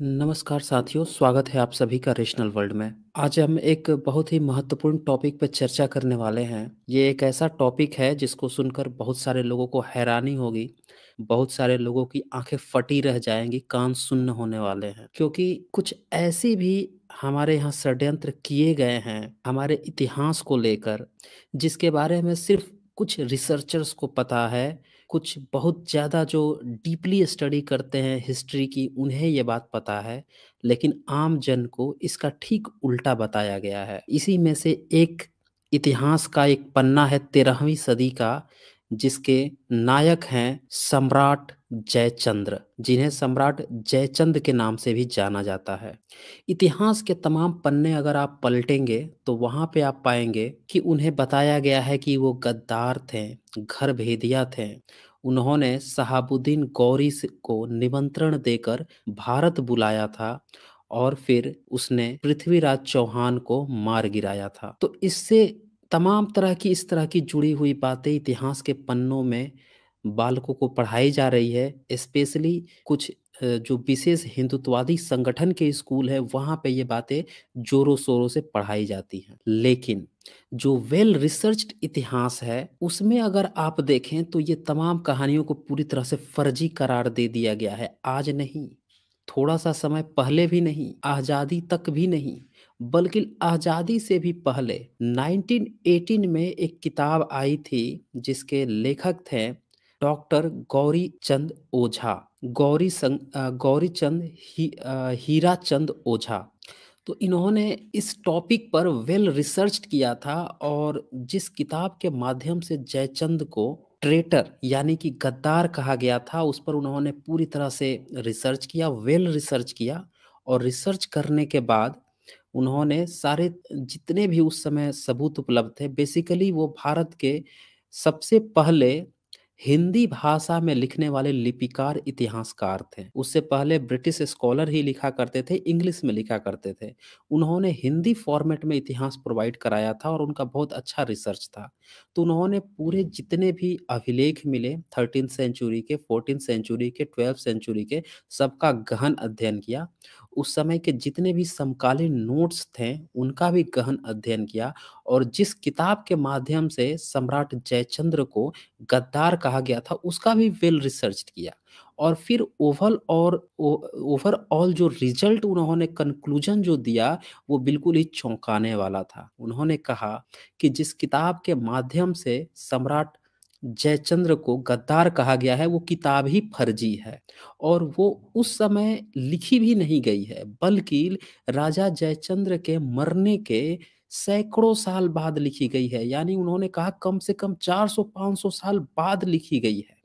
नमस्कार साथियों, स्वागत है आप सभी का रेशनल वर्ल्ड में। आज हम एक बहुत ही महत्वपूर्ण टॉपिक पर चर्चा करने वाले हैं। ये एक ऐसा टॉपिक है जिसको सुनकर बहुत सारे लोगों को हैरानी होगी, बहुत सारे लोगों की आंखें फटी रह जाएंगी, कान सुन्न होने वाले हैं, क्योंकि कुछ ऐसी भी हमारे यहाँ षड्यंत्र किए गए हैं हमारे इतिहास को लेकर, जिसके बारे में सिर्फ कुछ रिसर्चर्स को पता है। कुछ बहुत ज़्यादा जो डीपली स्टडी करते हैं हिस्ट्री की, उन्हें ये बात पता है, लेकिन आम जन को इसका ठीक उल्टा बताया गया है। इसी में से एक इतिहास का एक पन्ना है 13वीं सदी का, जिसके नायक हैं सम्राट जयचंद्र, जिन्हें सम्राट जयचंद के नाम से भी जाना जाता है। इतिहास के तमाम पन्ने अगर आप पलटेंगे तो वहाँ पे आप पाएंगे कि उन्हें बताया गया है कि वो गद्दार थे, घर भेदिया थे। उन्होंने शहाबुद्दीन गौरी को निमंत्रण देकर भारत बुलाया था और फिर उसने पृथ्वीराज चौहान को मार गिराया था। तो इससे तमाम तरह की इस तरह की जुड़ी हुई बातें इतिहास के पन्नों में बालकों को पढ़ाई जा रही है। स्पेशली कुछ जो विशेष हिंदुत्ववादी संगठन के स्कूल है, वहाँ पे ये बातें जोरों शोरों से पढ़ाई जाती हैं। लेकिन जो वेल रिसर्च्ड इतिहास है, उसमें अगर आप देखें तो ये तमाम कहानियों को पूरी तरह से फर्जी करार दे दिया गया है। आज नहीं, थोड़ा सा समय पहले भी नहीं, आज़ादी तक भी नहीं, बल्कि आज़ादी से भी पहले 1918 में एक किताब आई थी जिसके लेखक थे डॉक्टर गौरी चंद ओझा, गौरी चंद हीरा चंद ओझा। तो इन्होंने इस टॉपिक पर वेल रिसर्च किया था, और जिस किताब के माध्यम से जयचंद को ट्रेटर यानी कि गद्दार कहा गया था, उस पर उन्होंने पूरी तरह से रिसर्च किया, वेल रिसर्च किया। और रिसर्च करने के बाद उन्होंने सारे जितने भी उस समय सबूत उपलब्ध थे, बेसिकली वो भारत के सबसे पहले हिंदी भाषा में लिखने वाले लिपिकार इतिहासकार थे। उससे पहले ब्रिटिश स्कॉलर ही लिखा करते थे, इंग्लिश में लिखा करते थे। उन्होंने हिंदी फॉर्मेट में इतिहास प्रोवाइड कराया था और उनका बहुत अच्छा रिसर्च था। तो उन्होंने पूरे जितने भी अभिलेख मिले 13th सेंचुरी के, 14th सेंचुरी के, 12th सेंचुरी के, सबका गहन अध्ययन किया। उस समय के जितने भी समकालीन नोट्स थे उनका भी गहन अध्ययन किया, और जिस किताब के माध्यम से सम्राट जयचंद्र को गद्दार कहा गया था उसका भी वेल रिसर्च किया। और फिर ओवरऑल जो रिजल्ट उन्होंने कंक्लूजन जो दिया, वो बिल्कुल ही चौंकाने वाला था। उन्होंने कहा कि जिस किताब के माध्यम से सम्राट जयचंद्र को गद्दार कहा गया है, वो किताब ही फर्जी है, और वो उस समय लिखी भी नहीं गई है, बल्कि राजा जयचंद्र के मरने के सैकड़ों साल बाद लिखी गई है। यानी उन्होंने कहा कम से कम 400-500 साल बाद लिखी गई है।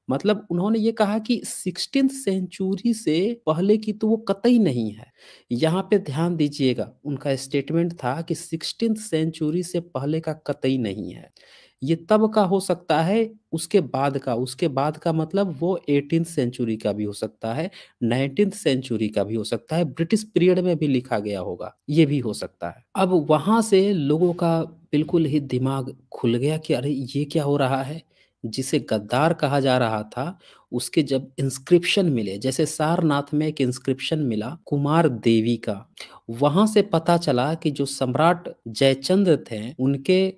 मतलब उन्होंने ये कहा कि 16th सेंचुरी से पहले की तो वो कतई नहीं है। यहाँ पे ध्यान दीजिएगा, उनका स्टेटमेंट था कि 16th सेंचुरी से पहले का कतई नहीं है। ये तब का हो सकता है, उसके बाद का मतलब वो 18th सेंचुरी का भी हो सकता है, 19th सेंचुरी का भी हो सकता है, ब्रिटिश पीरियड में भी लिखा गया होगा, ये भी हो सकता है। अब वहाँ से लोगों का बिल्कुल ही दिमाग खुल गया कि अरे ये क्या हो रहा है। जिसे गद्दार कहा जा रहा था, उसके जब इंस्क्रिप्शन मिले, जैसे सारनाथ में एक इंस्क्रिप्शन मिला कुमार देवी का, वहां से पता चला कि जो सम्राट जयचंद्र थे उनके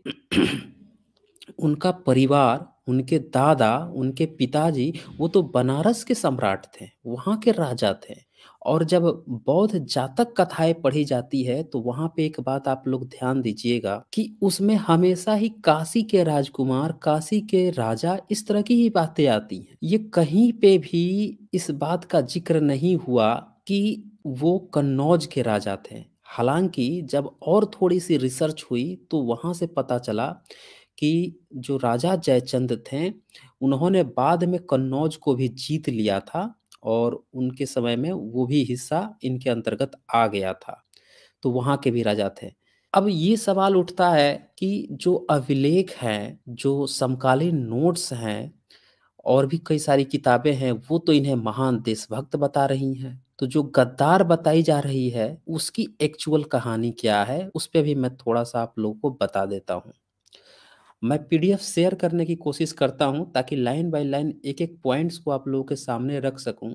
उनका परिवार, उनके दादा, उनके पिताजी, वो तो बनारस के सम्राट थे, वहाँ के राजा थे। और जब बौद्ध जातक कथाएँ पढ़ी जाती है, तो वहाँ पे एक बात आप लोग ध्यान दीजिएगा कि उसमें हमेशा ही काशी के राजकुमार, काशी के राजा, इस तरह की ही बातें आती हैं। ये कहीं पे भी इस बात का ज़िक्र नहीं हुआ कि वो कन्नौज के राजा थे। हालाँकि जब और थोड़ी-सी रिसर्च हुई, तो वहाँ से पता चला कि जो राजा जयचंद थे, उन्होंने बाद में कन्नौज को भी जीत लिया था, और उनके समय में वो भी हिस्सा इनके अंतर्गत आ गया था। तो वहाँ के भी राजा थे। अब ये सवाल उठता है कि जो अभिलेख हैं, जो समकालीन नोट्स हैं, और भी कई सारी किताबें हैं, वो तो इन्हें महान देशभक्त बता रही हैं। तो जो गद्दार बताई जा रही है, उसकी एक्चुअल कहानी क्या है, उस पे भी मैं थोड़ा-सा आप लोगों को बता देता हूँ। मैं पीडीएफ शेयर करने की कोशिश करता हूँ ताकि लाइन बाय लाइन एक-एक पॉइंट्स को आप लोगों के सामने रख सकूँ।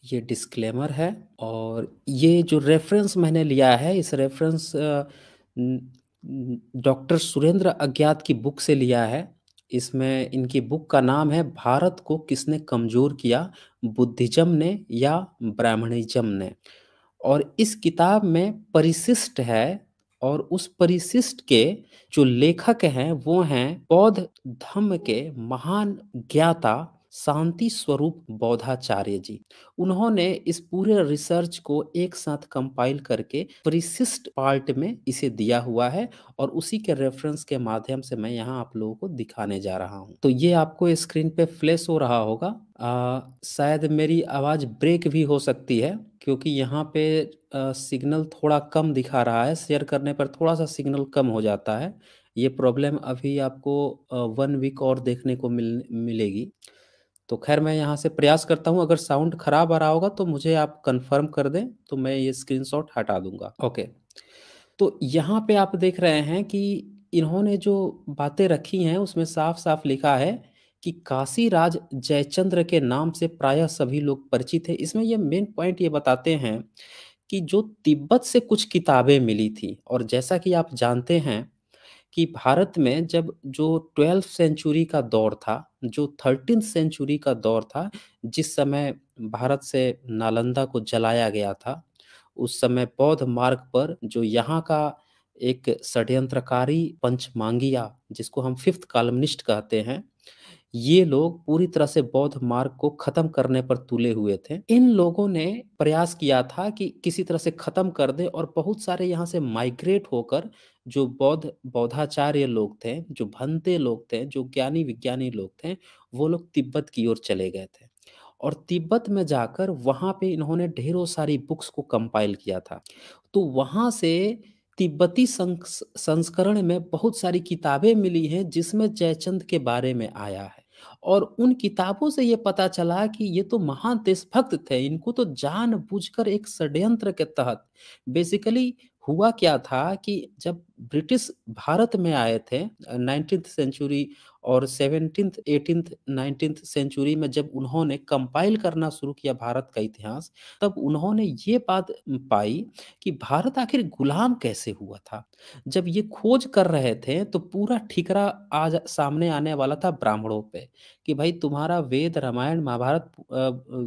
ये डिस्क्लेमर है और ये जो रेफरेंस मैंने लिया है, इस रेफरेंस डॉक्टर सुरेंद्र अज्ञात की बुक से लिया है। इसमें इनकी बुक का नाम है भारत को किसने कमज़ोर किया, बुद्धिज़्म ने या ब्राह्मणिज़्म ने। और इस किताब में परिशिष्ट है और उस परिशिष्ट के जो लेखक हैं वो हैं बौद्ध धर्म के महान ज्ञाता शांति स्वरूप बौद्धाचार्य जी। उन्होंने इस पूरे रिसर्च को एक साथ कंपाइल करके परिशिष्ट पार्ट में इसे दिया हुआ है और उसी के रेफरेंस के माध्यम से मैं यहाँ आप लोगों को दिखाने जा रहा हूँ। तो ये आपको स्क्रीन पे फ्लैश हो रहा होगा। शायद मेरी आवाज़ ब्रेक भी हो सकती है क्योंकि यहाँ पे सिग्नल थोड़ा कम दिखा रहा है। शेयर करने पर थोड़ा सा सिग्नल कम हो जाता है। ये प्रॉब्लम अभी आपको 1 वीक और देखने को मिलेगी। तो खैर मैं यहाँ से प्रयास करता हूँ, अगर साउंड खराब आ रहा होगा तो मुझे आप कंफर्म कर दें तो मैं ये स्क्रीनशॉट हटा दूंगा। ओके, तो यहाँ पे आप देख रहे हैं कि इन्होंने जो बातें रखी हैं उसमें साफ साफ लिखा है कि काशीराज जयचंद्र के नाम से प्रायः सभी लोग परिचित हैं। इसमें ये मेन पॉइंट ये बताते हैं कि जो तिब्बत से कुछ किताबें मिली थी और जैसा कि आप जानते हैं कि भारत में जब जो 12th सेंचुरी का दौर था, जो 13th सेंचुरी का दौर था, जिस समय भारत से नालंदा को जलाया गया था, उस समय बौद्ध मार्ग पर जो यहाँ का एक षड्यंत्रकारी पंचमांगिया, जिसको हम फिफ्थ कॉलमनिस्ट कहते हैं, ये लोग पूरी तरह से बौद्ध मार्ग को खत्म करने पर तुले हुए थे। इन लोगों ने प्रयास किया था कि किसी तरह से खत्म कर दे और बहुत सारे यहाँ से माइग्रेट होकर जो बौद्धाचार्य लोग थे, जो भंते लोग थे, जो ज्ञानी विज्ञानी लोग थे, वो लोग तिब्बत की ओर चले गए थे। और तिब्बत में जाकर वहाँ पे इन्होंने ढेरों सारी बुक्स को कंपाइल किया था। तो वहाँ से तिब्बती संस्करण में बहुत सारी किताबें मिली हैं जिसमें जयचंद के बारे में आया है। और उन किताबों से ये पता चला कि ये तो महान देशभक्त थे, इनको तो जानबूझकर एक षड्यंत्र के तहत बेसिकली हुआ क्या था कि जब ब्रिटिश भारत में आए थे 19th सेंचुरी और 17th 18th 19th सेंचुरी में, जब उन्होंने कंपाइल करना शुरू किया भारत का इतिहास, तब उन्होंने ये बात पाई कि भारत आखिर गुलाम कैसे हुआ था। जब ये खोज कर रहे थे तो पूरा ठिकरा आज सामने आने वाला था ब्राह्मणों पे कि भाई तुम्हारा वेद रामायण महाभारत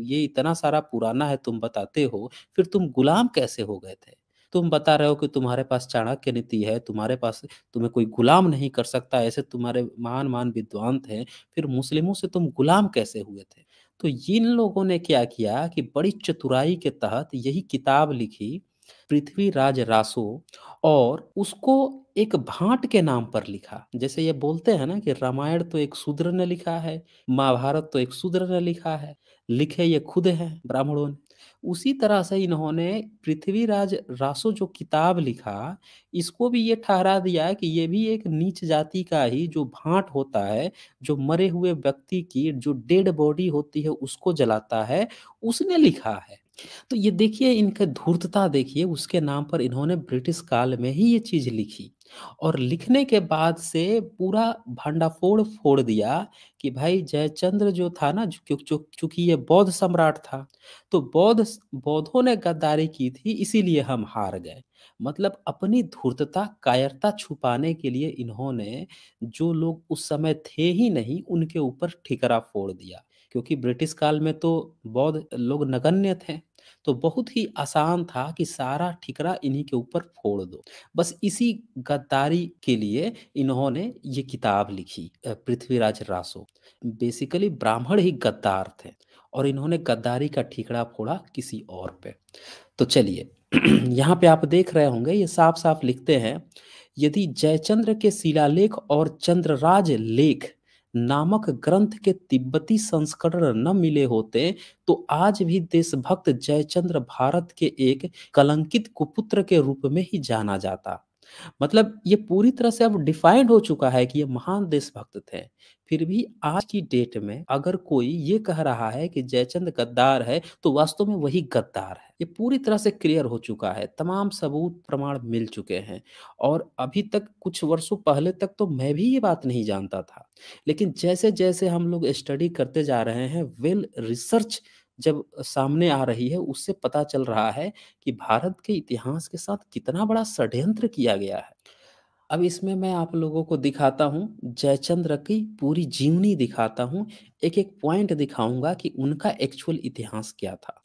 ये इतना सारा पुराना है तुम बताते हो, फिर तुम गुलाम कैसे हो गए थे। तुम बता रहे हो कि तुम्हारे पास चाणक्य नीति है, तुम्हारे पास तुम्हें कोई गुलाम नहीं कर सकता, ऐसे तुम्हारे महान महान विद्वान थे, फिर मुस्लिमों से तुम गुलाम कैसे हुए थे। तो इन लोगों ने क्या किया कि बड़ी चतुराई के तहत यही किताब लिखी, पृथ्वीराज रासो, और उसको एक भाट के नाम पर लिखा। जैसे ये बोलते हैं ना कि रामायण तो एक शूद्र ने लिखा है, महाभारत तो एक शूद्र ने लिखा है, लिखे ये खुद हैं ब्राह्मणों ने। उसी तरह से इन्होंने पृथ्वीराज रासो जो किताब लिखा, इसको भी ये ठहरा दिया कि ये भी एक नीच जाति का ही जो भाट होता है, जो मरे हुए व्यक्ति की जो डेड बॉडी होती है उसको जलाता है, उसने लिखा है। तो ये देखिए इनका धूर्तता देखिए, उसके नाम पर इन्होंने ब्रिटिश काल में ही ये चीज़ लिखी और लिखने के बाद से पूरा भंडाफोड़ फोड़ दिया कि भाई जयचंद्र जो था ना, चूंकि ये बौद्ध सम्राट था, तो बौद्धों ने गद्दारी की थी इसीलिए हम हार गए। मतलब अपनी धूर्तता कायरता छुपाने के लिए इन्होंने जो लोग उस समय थे ही नहीं उनके ऊपर ठिकरा फोड़ दिया, क्योंकि ब्रिटिश काल में तो बौद्ध लोग नगण्य थे। तो बहुत ही आसान था कि सारा ठिकरा इन्हीं के ऊपर फोड़ दो। बस इसी गद्दारी के लिए इन्होंने ये किताब लिखी, पृथ्वीराज रासो। बेसिकली ब्राह्मण ही गद्दार थे और इन्होंने गद्दारी का ठिकरा फोड़ा किसी और पे। तो चलिए यहाँ पे आप देख रहे होंगे ये साफ साफ लिखते हैं, यदि जयचंद्र के शिलालेख और चंद्रराज लेख नामक ग्रंथ के तिब्बती संस्करण न मिले होते तो आज भी देशभक्त जयचंद्र भारत के एक कलंकित कुपुत्र के रूप में ही जाना जाता। मतलब ये पूरी तरह से अब डिफाइंड हो चुका है कि ये महान देशभक्त थे। फिर भी आज की डेट में अगर कोई ये कह रहा है कि जयचंद गद्दार है तो वास्तव में वही गद्दार है। ये पूरी तरह से क्लियर हो चुका है, तमाम सबूत प्रमाण मिल चुके हैं। और अभी तक कुछ वर्षों पहले तक तो मैं भी ये बात नहीं जानता था, लेकिन जैसे जैसे हम लोग स्टडी करते जा रहे हैं, वेल रिसर्च जब सामने आ रही है उससे पता चल रहा है कि भारत के इतिहास के साथ कितना बड़ा षड्यंत्र किया गया है। अब इसमें मैं आप लोगों को दिखाता हूँ, जयचंद्र की पूरी जीवनी दिखाता हूँ, एक-एक पॉइंट दिखाऊँगा कि उनका एक्चुअल इतिहास क्या था।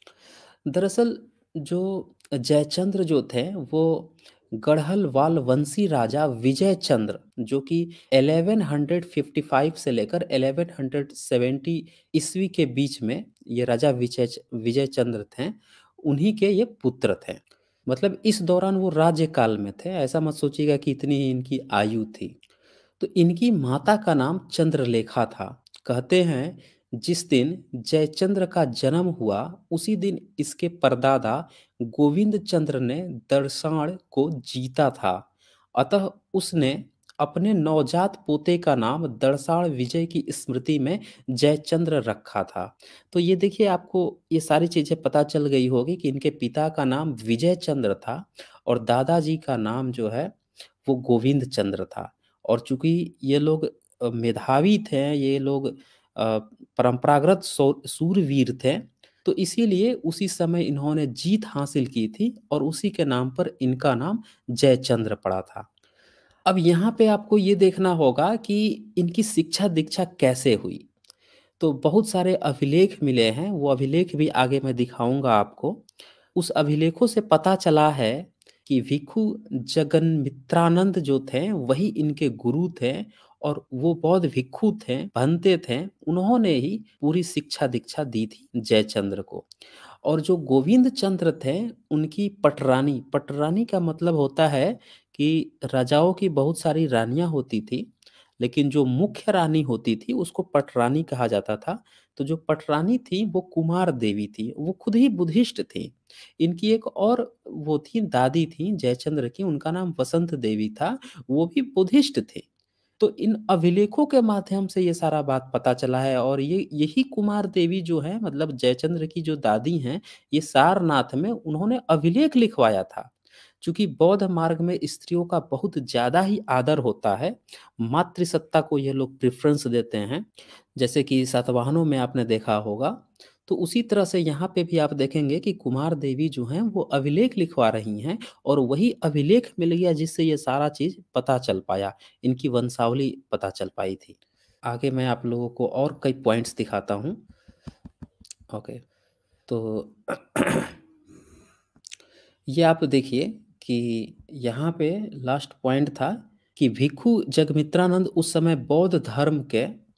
दरअसल जो जयचंद्र जो थे वो गढ़हलवाल वंशी राजा विजय चंद्र जो कि 1155 से लेकर 1170 ईस्वी के बीच में ये राजा विजय चंद्र थे, उन्हीं के ये पुत्र थे। मतलब इस दौरान वो राज्यकाल में थे, ऐसा मत सोचिएगा कि इतनी ही इनकी आयु थी। तो इनकी माता का नाम चंद्रलेखा था। कहते हैं जिस दिन जयचंद्र का जन्म हुआ उसी दिन इसके परदादा गोविंद चंद्र ने दर्शाण को जीता था। अतः उसने अपने नवजात पोते का नाम दर्शाण विजय की स्मृति में जयचंद्र रखा था। तो ये देखिए आपको ये सारी चीज़ें पता चल गई होगी कि इनके पिता का नाम विजय चंद्र था और दादाजी का नाम जो है वो गोविंद चंद्र था। और चूंकि ये लोग मेधावी थे, ये लोग परंपरागत सूरवीर थे, तो इसीलिए उसी समय इन्होंने जीत हासिल की थी और उसी के नाम पर इनका नाम जयचंद्र पड़ा था। अब यहाँ पे आपको ये देखना होगा कि इनकी शिक्षा दीक्षा कैसे हुई। तो बहुत सारे अभिलेख मिले हैं, वो अभिलेख भी आगे मैं दिखाऊंगा आपको। उस अभिलेखों से पता चला है कि भिक्षु जगन्मित्रानंद जो थे वही इनके गुरु थे और वो बौद्ध भिक्षु थे, भंते थे, उन्होंने ही पूरी शिक्षा दीक्षा दी थी जयचंद्र को। और जो गोविंद चंद्र थे उनकी पटरानी, पटरानी का मतलब होता है कि राजाओं की बहुत सारी रानियां होती थी, लेकिन जो मुख्य रानी होती थी उसको पटरानी कहा जाता था। तो जो पटरानी थी वो कुमार देवी थी, वो खुद ही बुद्धिस्ट थी। इनकी एक और वो थी दादी थी जयचंद्र की, उनका नाम वसंत देवी था, वो भी बुद्धिस्ट थे। तो इन अभिलेखों के माध्यम से ये सारा बात पता चला है और ये यही कुमार देवी जो है मतलब जयचंद्र की जो दादी हैं, ये सारनाथ में उन्होंने अभिलेख लिखवाया था। चूंकि बौद्ध मार्ग में स्त्रियों का बहुत ज्यादा ही आदर होता है, मातृसत्ता को ये लोग प्रेफरेंस देते हैं, जैसे कि सातवाहनों में आपने देखा होगा। तो उसी तरह से यहाँ पे भी आप देखेंगे कि कुमार देवी जो हैं वो अभिलेख लिखवा रही हैं और वही अभिलेख मिल गया जिससे ये सारा चीज पता चल पाया, इनकी वंशावली पता चल पाई थी। आगे मैं आप लोगों को और कई पॉइंट्स दिखाता हूँ। ओके, तो ये आप देखिए कि यहाँ पे लास्ट पॉइंट था कि भिक्षु जगमित्रानंद उस समय बौद्ध धर्म के,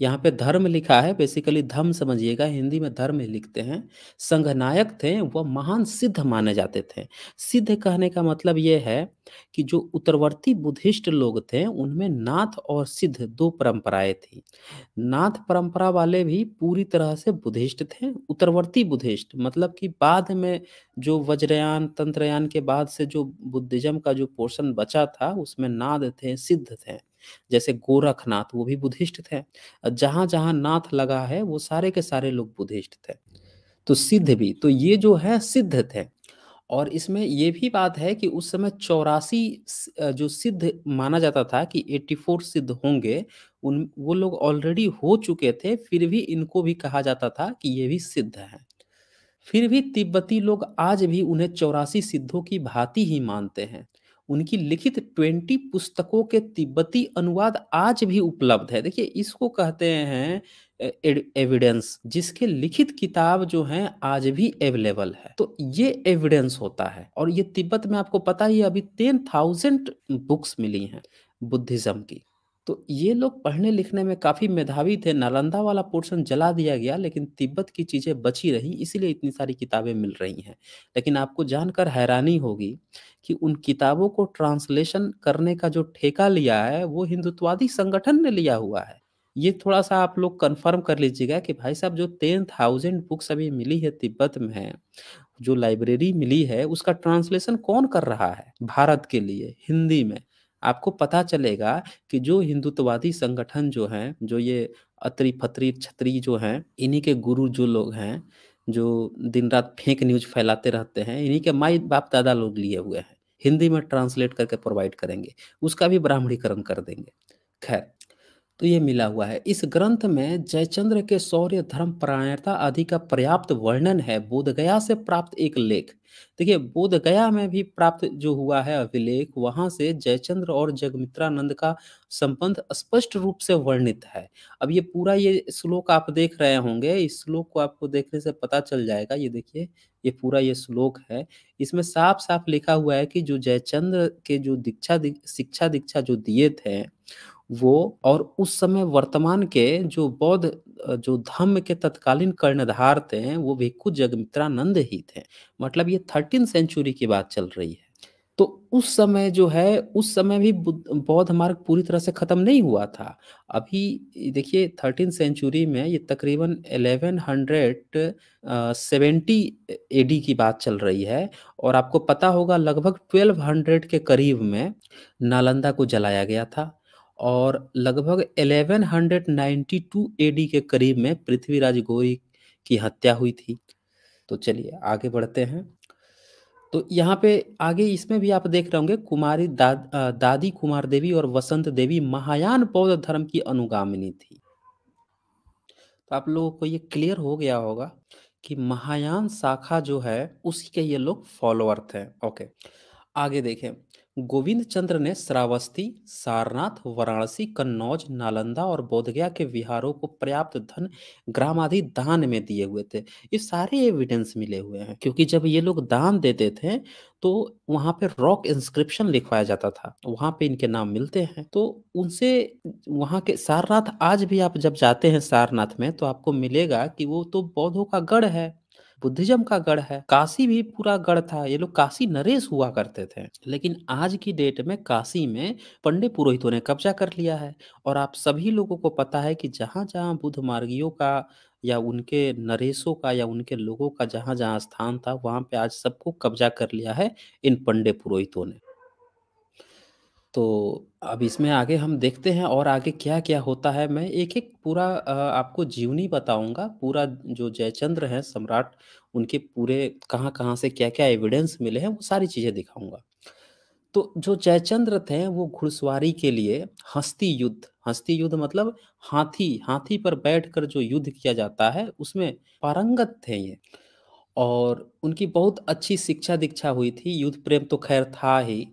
यहाँ पे धर्म लिखा है, बेसिकली धम्म समझिएगा, हिंदी में धर्म ही लिखते हैं, संघनायक थे, वह महान सिद्ध माने जाते थे। सिद्ध कहने का मतलब ये है कि जो उत्तरवर्ती बुद्धिस्ट लोग थे उनमें नाथ और सिद्ध दो परंपराएं थी। नाथ परंपरा वाले भी पूरी तरह से बुद्धिस्ट थे, उत्तरवर्ती बुद्धिस्ट मतलब कि बाद में जो वज्रयान तंत्रयान के बाद से जो बुद्धिज्म का जो पोर्शन बचा था उसमें नाथ थे, सिद्ध थे। जैसे गोरखनाथ वो भी बुद्धिस्ट थे। जहां जहां नाथ लगा है वो सारे के सारे लोग बुद्धिस्ट थे। तो सिद्ध भी, तो ये जो है सिद्ध थे। और इसमें ये भी बात है कि उस समय 84 जो सिद्ध माना जाता था कि 84 सिद्ध होंगे, उन वो लोग ऑलरेडी हो चुके थे, फिर भी इनको भी कहा जाता था कि ये भी सिद्ध हैं। फिर भी तिब्बती लोग आज भी उन्हें 84 सिद्धों की भांति ही मानते हैं। उनकी लिखित 20 पुस्तकों के तिब्बती अनुवाद आज भी उपलब्ध है। देखिए इसको कहते हैं एविडेंस, जिसके लिखित किताब जो हैं आज भी अवेलेबल है, तो ये एविडेंस होता है। और ये तिब्बत में आपको पता ही है, अभी 10,000 बुक्स मिली हैं बुद्धिज्म की। तो ये लोग पढ़ने लिखने में काफ़ी मेधावी थे। नालंदा वाला पोर्शन जला दिया गया लेकिन तिब्बत की चीज़ें बची रही, इसीलिए इतनी सारी किताबें मिल रही हैं। लेकिन आपको जानकर हैरानी होगी कि उन किताबों को ट्रांसलेशन करने का जो ठेका लिया है वो हिंदुत्ववादी संगठन ने लिया हुआ है। ये थोड़ा-सा आप लोग कन्फर्म कर लीजिएगा कि भाई साहब जो 10,000 बुक्स अभी मिली है तिब्बत में, जो लाइब्रेरी मिली है उसका ट्रांसलेशन कौन कर रहा है भारत के लिए हिंदी में? आपको पता चलेगा कि जो हिंदुत्ववादी संगठन जो हैं, जो ये अत्री फत्री छत्री जो हैं, इन्हीं के गुरु जो लोग हैं, जो दिन रात फेक न्यूज फैलाते रहते हैं, इन्हीं के माई बाप दादा लोग लिए हुए हैं, हिंदी में ट्रांसलेट करके प्रोवाइड करेंगे, उसका भी ब्राह्मणीकरण कर देंगे। खैर, तो ये मिला हुआ है। इस ग्रंथ में जयचंद्र के शौर्य, धर्मपरायणता आदि का पर्याप्त वर्णन है। बोधगया से प्राप्त एक लेख, देखिए बोधगया में भी प्राप्त जो हुआ है अभिलेख, वहां से जयचंद्र और जगमित्रानंद का संबंध स्पष्ट रूप से वर्णित है। अब ये पूरा ये श्लोक आप देख रहे होंगे, इस श्लोक को आपको देखने से पता चल जाएगा। ये देखिए, ये पूरा ये श्लोक है, इसमें साफ साफ लिखा हुआ है कि जो जयचंद्र के जो शिक्षा दीक्षा जो दिए थे वो, और उस समय वर्तमान के जो बौद्ध जो धम्म के तत्कालीन कर्णधार थे वो भिक्खु जगमित्रानंद ही थे। मतलब ये 13 सेंचुरी की बात चल रही है। तो उस समय जो है, उस समय भी बौद्ध मार्ग पूरी तरह से खत्म नहीं हुआ था। अभी देखिए 13 सेंचुरी में ये तकरीबन 1170 एडी की बात चल रही है। और आपको पता होगा लगभग 1200 के करीब में नालंदा को जलाया गया था। और लगभग 1192 एडी के करीब में पृथ्वीराज गौरी की हत्या हुई थी। तो चलिए आगे बढ़ते हैं। तो यहाँ पे आगे इसमें भी आप देख रहे होंगे, दादी कुमार देवी और वसंत देवी महायान बौद्ध धर्म की अनुगामिनी थी। तो आप लोगों को ये क्लियर हो गया होगा कि महायान शाखा जो है उसी के ये लोग फॉलोअर थे। ओके, आगे देखें। गोविंद चंद्र ने श्रावस्ती, सारनाथ, वाराणसी, कन्नौज, नालंदा और बोधगया के विहारों को पर्याप्त धन, ग्राम आदि दान में दिए हुए थे। ये सारे एविडेंस मिले हुए हैं, क्योंकि जब ये लोग दान देते थे तो वहां पे रॉक इंस्क्रिप्शन लिखवाया जाता था, वहां पे इनके नाम मिलते हैं। तो उनसे वहां के सारनाथ, आज भी आप जब जाते हैं सारनाथ में तो आपको मिलेगा कि वो तो बौद्धों का गढ़ है, बुद्धिज्म का गढ़ है। काशी भी पूरा गढ़ था, ये लोग काशी नरेश हुआ करते थे। लेकिन आज की डेट में काशी में पंडित पुरोहितों ने कब्जा कर लिया है। और आप सभी लोगों को पता है कि जहाँ जहाँ बुद्ध मार्गियों का या उनके नरेशों का या उनके लोगों का जहाँ जहाँ स्थान था, वहाँ पे आज सबको कब्जा कर लिया है इन पंडित पुरोहितों ने। तो अब इसमें आगे हम देखते हैं और आगे क्या क्या होता है। मैं एक एक पूरा आपको जीवनी बताऊंगा, पूरा जो जयचंद्र हैं सम्राट, उनके पूरे कहाँ कहाँ से क्या क्या एविडेंस मिले हैं वो सारी चीज़ें दिखाऊंगा। तो जो जयचंद्र थे वो घुड़सवारी के लिए हस्ती युद्ध मतलब हाथी हाथी पर बैठकर जो युद्ध किया जाता है उसमें पारंगत थे ये। और उनकी बहुत अच्छी शिक्षा दीक्षा हुई थी, युद्ध प्रेम तो खैर था ही।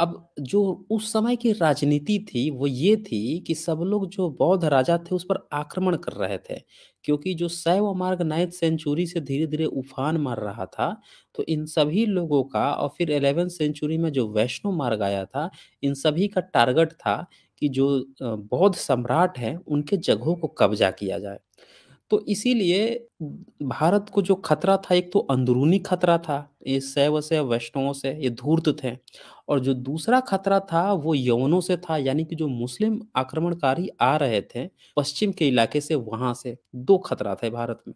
अब जो उस समय की राजनीति थी वो ये थी कि सब लोग जो बौद्ध राजा थे उस पर आक्रमण कर रहे थे, क्योंकि जो शैव मार्ग 9th सेंचुरी से धीरे धीरे उफान मार रहा था। तो इन सभी लोगों का, और फिर 11th सेंचुरी में जो वैष्णव मार्ग आया था, इन सभी का टारगेट था कि जो बौद्ध सम्राट हैं उनके जगहों को कब्जा किया जाए। तो इसीलिए भारत को जो खतरा था, एक तो अंदरूनी खतरा था, ये शैव से वैष्णवों से, ये धूर्त थे। और जो दूसरा खतरा था वो यवनों से था, यानी कि जो मुस्लिम आक्रमणकारी आ रहे थे पश्चिम के इलाके से, वहां से दो खतरा थे भारत में।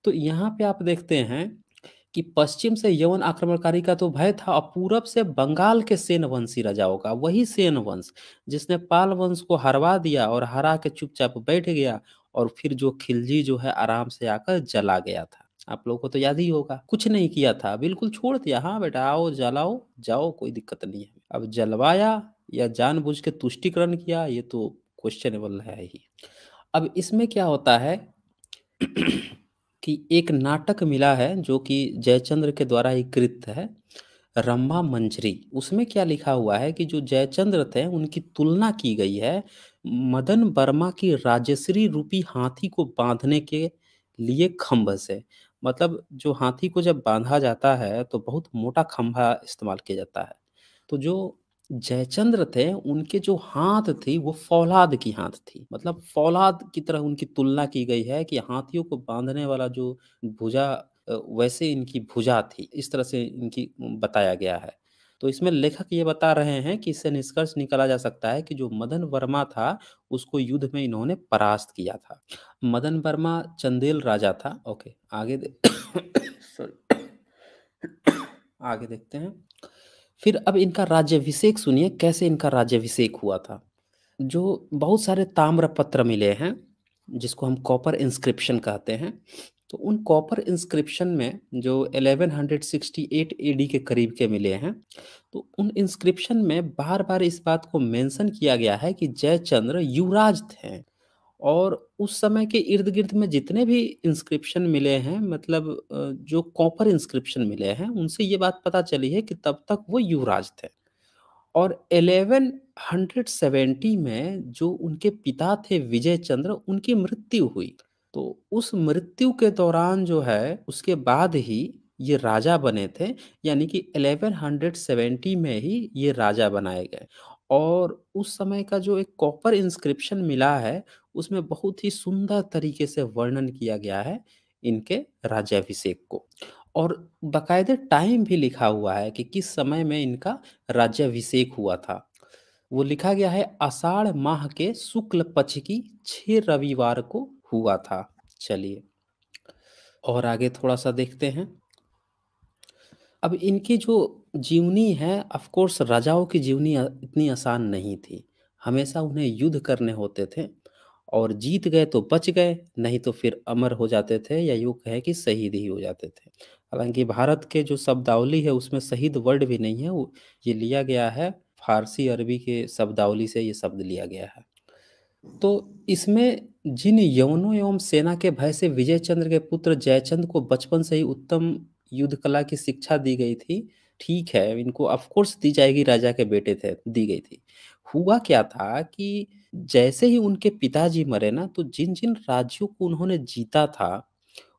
तो यहाँ पे आप देखते हैं कि पश्चिम से यवन आक्रमणकारी का तो भय था, और पूरब से बंगाल के सेन वंशी राजाओं का, वही सेन वंश जिसने पाल वंश को हरवा दिया और हरा के चुपचाप बैठ गया। और फिर जो खिलजी जो है आराम से आकर जला गया था। आप लोगों को तो याद ही होगा, कुछ नहीं किया था, बिल्कुल छोड़ दिया, हाँ बेटा आओ जलाओ जाओ कोई दिक्कत नहीं है। अब जलवाया या जानबूझ के तुष्टीकरण किया, ये तो क्वेश्चनेबल है ही। अब इसमें क्या होता है कि एक नाटक मिला है जो कि जयचंद्र के द्वारा ही कृत है, रम्भा मंजरी। उसमें क्या लिखा हुआ है कि जो जयचंद्र थे उनकी तुलना की गई है मदन वर्मा की राजश्री रूपी हाथी को बांधने के लिए खंभ से। मतलब जो हाथी को जब बांधा जाता है तो बहुत मोटा खंभा इस्तेमाल किया जाता है। तो जो जयचंद्र थे उनके जो हाथ थी वो फौलाद की हाथ थी, मतलब फौलाद की तरह उनकी तुलना की गई है कि हाथियों को बांधने वाला जो भुजा, वैसे इनकी भुजा थी, इस तरह से इनकी बताया गया है। तो इसमें लेखक ये बता रहे हैं कि इससे निष्कर्ष निकाला जा सकता है कि जो मदन वर्मा था उसको युद्ध में इन्होंने परास्त किया था। मदन वर्मा चंदेल राजा था। ओके आगे सॉरी आगे देखते हैं। फिर अब इनका राज्याभिषेक सुनिए, कैसे इनका राज्याभिषेक हुआ था। जो बहुत सारे ताम्र पत्र मिले हैं जिसको हम कॉपर इंस्क्रिप्शन कहते हैं। तो उन कॉपर इंस्क्रिप्शन में जो 1168 एडी के करीब के मिले हैं, तो उन इंस्क्रिप्शन में बार-बार इस बात को मेंशन किया गया है कि जयचंद्र युवराज थे। और उस समय के इर्द-गिर्द में जितने भी इंस्क्रिप्शन मिले हैं, मतलब जो कॉपर इंस्क्रिप्शन मिले हैं, उनसे ये बात पता चली है कि तब तक वो युवराज थे। और 1170 में जो उनके पिता थे विजय चंद्र, उनकी मृत्यु हुई। तो उस मृत्यु के दौरान जो है, उसके बाद ही ये राजा बने थे, यानी कि 1170 में ही ये राजा बनाए गए। और उस समय का जो एक कॉपर इंस्क्रिप्शन मिला है, उसमें बहुत ही सुंदर तरीके से वर्णन किया गया है इनके राज्याभिषेक को। और बाकायदे टाइम भी लिखा हुआ है कि किस समय में इनका राज्याभिषेक हुआ था। वो लिखा गया है आषाढ़ माह के शुक्ल पक्ष की 6 रविवार को हुआ था। चलिए और आगे थोड़ा-सा देखते हैं। अब इनकी जो जीवनी है, ऑफ कोर्स राजाओं की जीवनी इतनी आसान नहीं थी। हमेशा उन्हें युद्ध करने होते थे और जीत गए तो बच गए, नहीं तो फिर अमर हो जाते थे या यूँ कहें कि शहीद ही हो जाते थे। हालाँकि भारत के जो शब्दावली है उसमें शहीद वर्ड भी नहीं है, वो ये लिया गया है फ़ारसी अरबी के शब्दावली से ये शब्द लिया गया है। तो इसमें जिन यवनों एवं सेना के भय से विजय चंद्र के पुत्र जयचंद को बचपन से ही उत्तम युद्ध कला की शिक्षा दी गई थी, ठीक है, इनको ऑफ कोर्स दी जाएगी, राजा के बेटे थे, दी गई थी। हुआ क्या था कि जैसे ही उनके पिताजी मरे ना, तो जिन-जिन राज्यों को उन्होंने जीता था,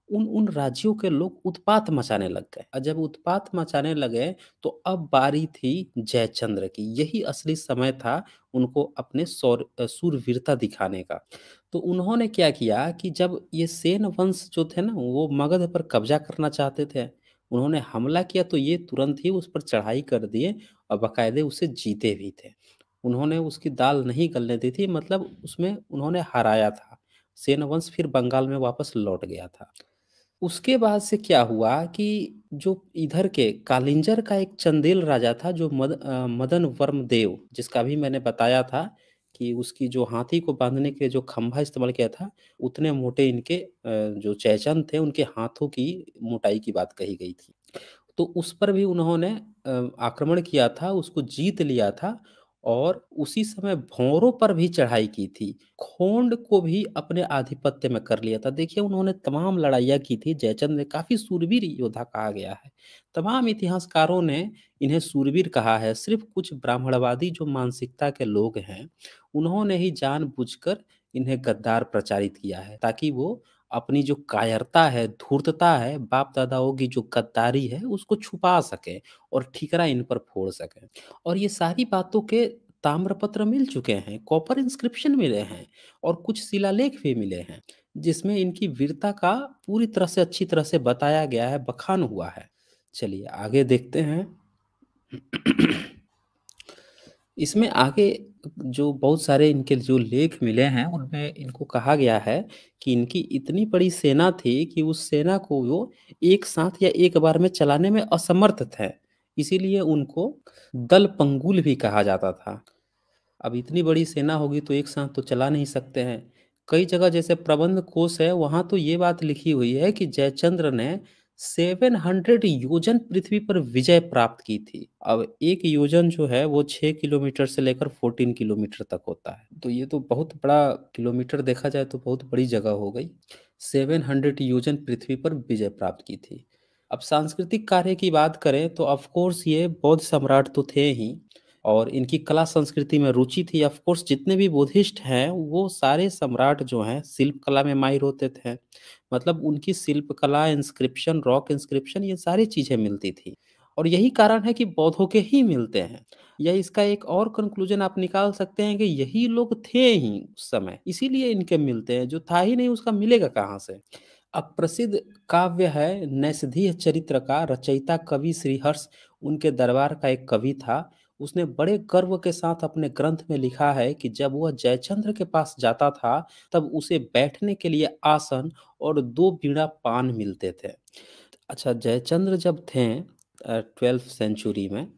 उन उन राज्यों के लोग उत्पात मचाने लग गए और जब उत्पात मचाने लगे तो अब बारी थी जयचंद्र की। यही असली समय था उनको अपने शूरवीरता दिखाने का। तो उन्होंने क्या किया कि जब ये सेन वंश जो थे ना, वो मगध पर कब्जा करना चाहते थे, उन्होंने हमला किया तो ये तुरंत ही उस पर चढ़ाई कर दिए और बाकायदे उसे जीते भी थे। उन्होंने उसकी दाल नहीं गलने दी थी, मतलब उसमें उन्होंने हराया था। सेन वंश फिर बंगाल में वापस लौट गया था। उसके बाद से क्या हुआ कि जो इधर के कालिंजर का एक चंदेल राजा था, जो मदन वर्म देव, जिसका भी मैंने बताया था कि उसकी जो हाथी को बांधने के लिए जो खंभा इस्तेमाल किया था, उतने मोटे इनके जो जयचंद थे उनके हाथों की मोटाई की बात कही गई थी। तो उस पर भी उन्होंने आक्रमण किया था, उसको जीत लिया था और उसी समय भौरों पर भी चढ़ाई की थी। खोंड को भी अपने आधिपत्य में कर लिया था। देखिए, उन्होंने तमाम लड़ाइयाँ की थी। जयचंद ने काफ़ी सूरवीर योद्धा कहा गया है। तमाम इतिहासकारों ने इन्हें सूरवीर कहा है। सिर्फ़ कुछ ब्राह्मणवादी जो मानसिकता के लोग हैं, उन्होंने ही जानबूझकर इन्हें गद्दार प्रचारित किया है, ताकि वो अपनी जो कायरता है, धूर्तता है, बाप-दादाओं की जो गद्दारी है, उसको छुपा सकें और ठीकरा इन पर फोड़ सकें। और ये सारी बातों के ताम्रपत्र मिल चुके हैं, कॉपर इंस्क्रिप्शन मिले हैं और कुछ शिलालेख भी मिले हैं, जिसमें इनकी वीरता का पूरी तरह से अच्छी तरह से बताया गया है, बखान हुआ है। चलिए आगे देखते हैं। इसमें आगे जो बहुत सारे इनके जो लेख मिले हैं, उनमें इनको कहा गया है कि इनकी इतनी बड़ी सेना थी कि उस सेना को वो एक साथ या एक बार में चलाने में असमर्थ थे। इसीलिए उनको दल पंगुल भी कहा जाता था। अब इतनी बड़ी सेना होगी तो एक साथ तो चला नहीं सकते हैं। कई जगह जैसे प्रबंध कोश है, वहाँ तो ये बात लिखी हुई है कि जयचंद्र ने 700 योजन पृथ्वी पर विजय प्राप्त की थी। अब एक योजन जो है वो 6 किलोमीटर से लेकर 14 किलोमीटर तक होता है। तो ये तो बहुत बड़ा, किलोमीटर देखा जाए तो बहुत बड़ी जगह हो गई। 700 योजन पृथ्वी पर विजय प्राप्त की थी। अब सांस्कृतिक कार्य की बात करें तो ऑफ कोर्स ये बौद्ध सम्राट तो थे ही और इनकी कला संस्कृति में रुचि थी। ऑफ कोर्स जितने भी बुद्धिस्ट हैं वो सारे सम्राट जो हैं शिल्प कला में माहिर होते थे। मतलब उनकी शिल्प कला, इंस्क्रिप्शन, रॉक इंस्क्रिप्शन, ये सारी चीज़ें मिलती थी। और यही कारण है कि बौद्धों के ही मिलते हैं। या इसका एक और कंक्लूजन आप निकाल सकते हैं कि यही लोग थे ही उस समय, इसीलिए इनके मिलते हैं। जो था ही नहीं उसका मिलेगा कहाँ से? अब प्रसिद्ध काव्य है नैषधीय चरित्र का रचयिता कवि श्रीहर्ष, उनके दरबार का एक कवि था। उसने बड़े गर्व के साथ अपने ग्रंथ में लिखा है कि जब वह जयचंद्र के पास जाता था, तब उसे बैठने के लिए आसन और 2 बीड़ा पान मिलते थे। अच्छा, जयचंद्र जब थे 12th सेंचुरी में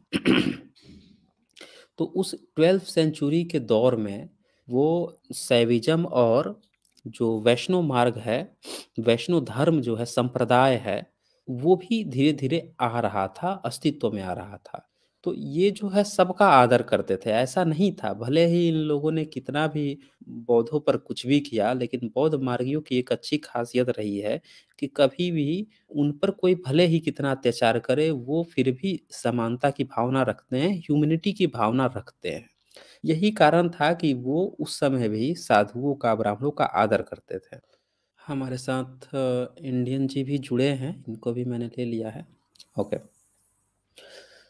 तो उस 12th सेंचुरी के दौर में वो सैविज़म और जो वैष्णव मार्ग है, वैष्णव धर्म जो है, संप्रदाय है, वो भी धीरे-धीरे आ रहा था, अस्तित्व में आ रहा था। तो ये जो है सबका आदर करते थे, ऐसा नहीं था, भले ही इन लोगों ने कितना भी बौद्धों पर कुछ भी किया, लेकिन बौद्ध मार्गियों की एक अच्छी खासियत रही है कि कभी भी उन पर कोई भले ही कितना अत्याचार करे, वो फिर भी समानता की भावना रखते हैं, ह्यूमैनिटी की भावना रखते हैं। यही कारण था कि वो उस समय भी साधुओं का, ब्राह्मणों का आदर करते थे। हमारे साथ इंडियन जी भी जुड़े हैं, इनको भी मैंने ले लिया है। ओके।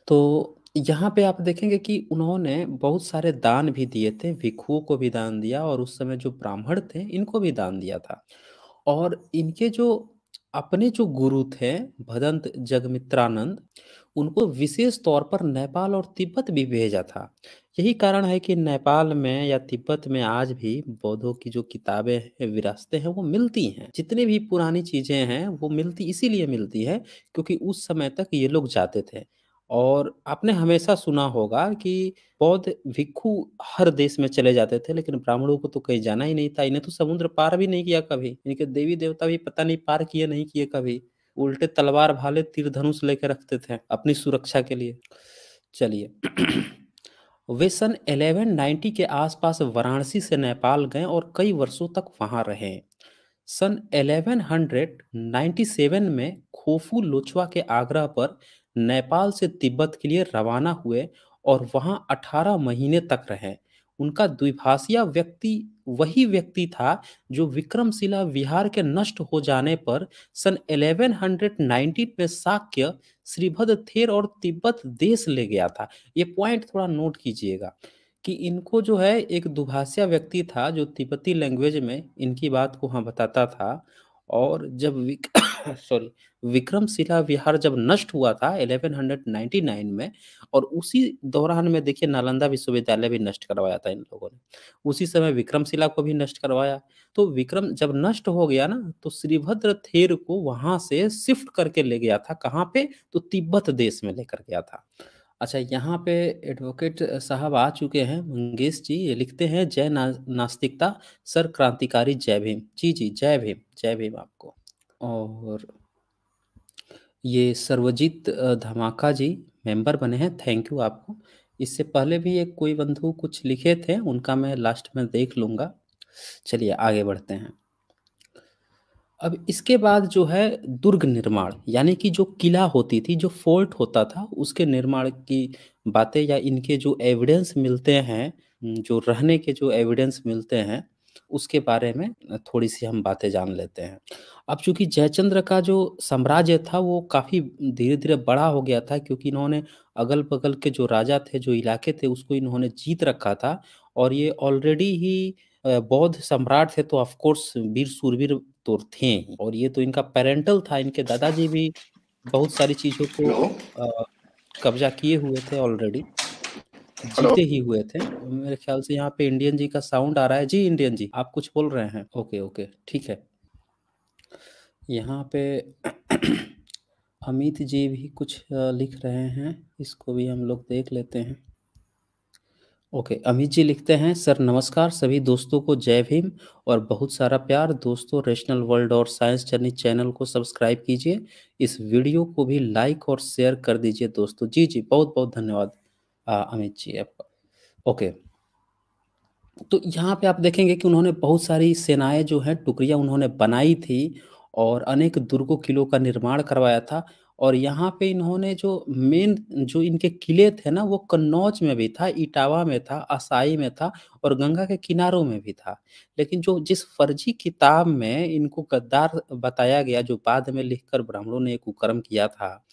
तो यहाँ पे आप देखेंगे कि उन्होंने बहुत सारे दान भी दिए थे, भिक्षुओं को भी दान दिया और उस समय जो ब्राह्मण थे, इनको भी दान दिया था। और इनके जो अपने जो गुरु थे, भदंत जगमित्रानंद, उनको विशेष तौर पर नेपाल और तिब्बत भी भेजा था। यही कारण है कि नेपाल में या तिब्बत में आज भी बौद्धों की जो किताबें हैं, विरासतें हैं, वो मिलती हैं। जितनी भी पुरानी चीज़ें हैं, वो मिलती इसीलिए मिलती हैं क्योंकि उस समय तक ये लोग जाते थे। और आपने हमेशा सुना होगा कि बौद्ध भिक्षु हर देश में चले जाते थे, लेकिन ब्राह्मणों को तो कहीं जाना ही नहीं था। इन्हें तो समुद्र पार भी नहीं किया कभी। इनके देवी देवता भी पता नहीं पार किए नहीं किए कभी। उल्टे तलवार भाले तीर धनुष लेके रखते थे अपनी सुरक्षा के लिए। चलिए वे सन 1190 के आसपास वाराणसी से नेपाल गए और कई वर्षों तक वहां रहे। सन 1197 में खोफू लोचवा के आग्रह पर नेपाल से तिब्बत के लिए रवाना हुए और वहां 18 महीने तक रहे। उनका द्विभाषिया व्यक्ति वही व्यक्ति था जो विक्रमशिला विहार के नष्ट हो जाने पर सन 1119 में शाक्य, श्रीभद्र थेर और तिब्बत देश ले गया था। ये पॉइंट थोड़ा नोट कीजिएगा कि इनको जो है एक दुभाषिया व्यक्ति था जो तिब्बती लैंग्वेज में इनकी बात को हाँ बताता था। और जब सॉरी, विक्रमशिला विहार जब नष्ट हुआ था 1199 में, और उसी दौरान में देखिए नालंदा विश्वविद्यालय भी नष्ट करवाया था इन लोगों ने। उसी समय विक्रमशिला को भी नष्ट करवाया। तो विक्रम जब नष्ट हो गया ना, तो श्रीभद्र थेर को वहां से शिफ्ट करके ले गया था। कहाँ पे? तो तिब्बत देश में लेकर गया था। अच्छा, यहाँ पे एडवोकेट साहब आ चुके हैं, मंगेश जी। ये लिखते हैं जय नास्तिकता, सर क्रांतिकारी जय भीम। जी जी, जय भीम, जय भीम आपको। और ये सर्वजीत धमाका जी मेंबर बने हैं, थैंक यू आपको। इससे पहले भी एक कोई बंधु कुछ लिखे थे, उनका मैं लास्ट में देख लूँगा। चलिए आगे बढ़ते हैं। अब इसके बाद जो है दुर्ग निर्माण, यानी कि जो किला होती थी, जो फोर्ट होता था, उसके निर्माण की बातें या इनके जो एविडेंस मिलते हैं, जो रहने के जो एविडेंस मिलते हैं, उसके बारे में थोड़ी सी हम बातें जान लेते हैं। अब चूंकि जयचंद्र का जो साम्राज्य था वो काफ़ी धीरे धीरे बड़ा हो गया था, क्योंकि इन्होंने अगल बगल के जो राजा थे, जो इलाके थे, उसको इन्होंने जीत रखा था। और ये ऑलरेडी ही बौद्ध सम्राट थे, तो ऑफ कोर्स वीर सूरवीर तो थे ही। और ये तो इनका पेरेंटल था, इनके दादाजी भी बहुत सारी चीज़ों को हेलो। कब्जा किए हुए थे ऑलरेडी, हेलो। जीते ही हुए थे। मेरे ख्याल से यहाँ पे इंडियन जी का साउंड आ रहा है। जी इंडियन जी, आप कुछ बोल रहे हैं? ओके ओके, ठीक है। यहाँ पे अमित जी भी कुछ लिख रहे हैं, इसको भी हम लोग देख लेते हैं। ओके, अमित जी लिखते हैं, सर नमस्कार, सभी दोस्तों को जय भीम और बहुत सारा प्यार। दोस्तों रैशनल वर्ल्ड और साइंस जर्नी चैनल को सब्सक्राइब कीजिए, इस वीडियो को भी लाइक और शेयर कर दीजिए दोस्तों। जी जी, बहुत बहुत धन्यवाद अमित जी आपका। ओके, तो यहाँ पे आप देखेंगे कि उन्होंने बहुत सारी सेनाएं जो हैं, टुकड़ियाँ उन्होंने बनाई थी और अनेक दुर्गों किलों का निर्माण करवाया था। और यहाँ पे इन्होंने जो मेन जो इनके किले थे ना, वो कन्नौज में भी था, इटावा में था, असाई में था और गंगा के किनारों में भी था। लेकिन जो जिस फर्जी किताब में इनको गद्दार बताया गया, जो बाद में लिखकर ब्राह्मणों ने एक कुकर्म किया था,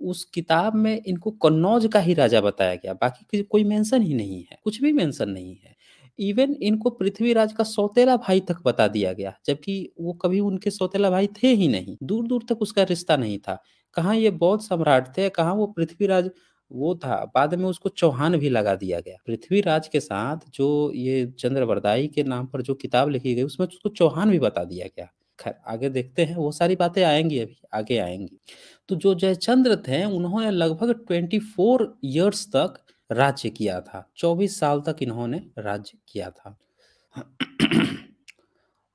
उस किताब में इनको कन्नौज का ही राजा बताया गया। बाकी कोई मेंशन ही नहीं है, कुछ भी मेंशन नहीं है। इवन इनको पृथ्वीराज का सौतेला भाई तक बता दिया गया, जबकि वो कभी उनके सौतेला भाई थे ही नहीं, दूर दूर तक उसका रिश्ता नहीं था। कहाँ ये बौद्ध सम्राट थे, कहाँ वो पृथ्वीराज वो था। बाद में उसको चौहान भी लगा दिया गया। पृथ्वीराज के साथ जो ये चंद्रवरदाई के नाम पर जो किताब लिखी गई, उसमें उसको चौहान भी बता दिया गया। खैर आगे देखते हैं, वो सारी बातें आएंगी, अभी आगे आएंगी। तो जो जयचंद्र थे, उन्होंने लगभग 24 ईयर्स तक राज्य किया था। 24 साल तक इन्होंने राज्य किया था।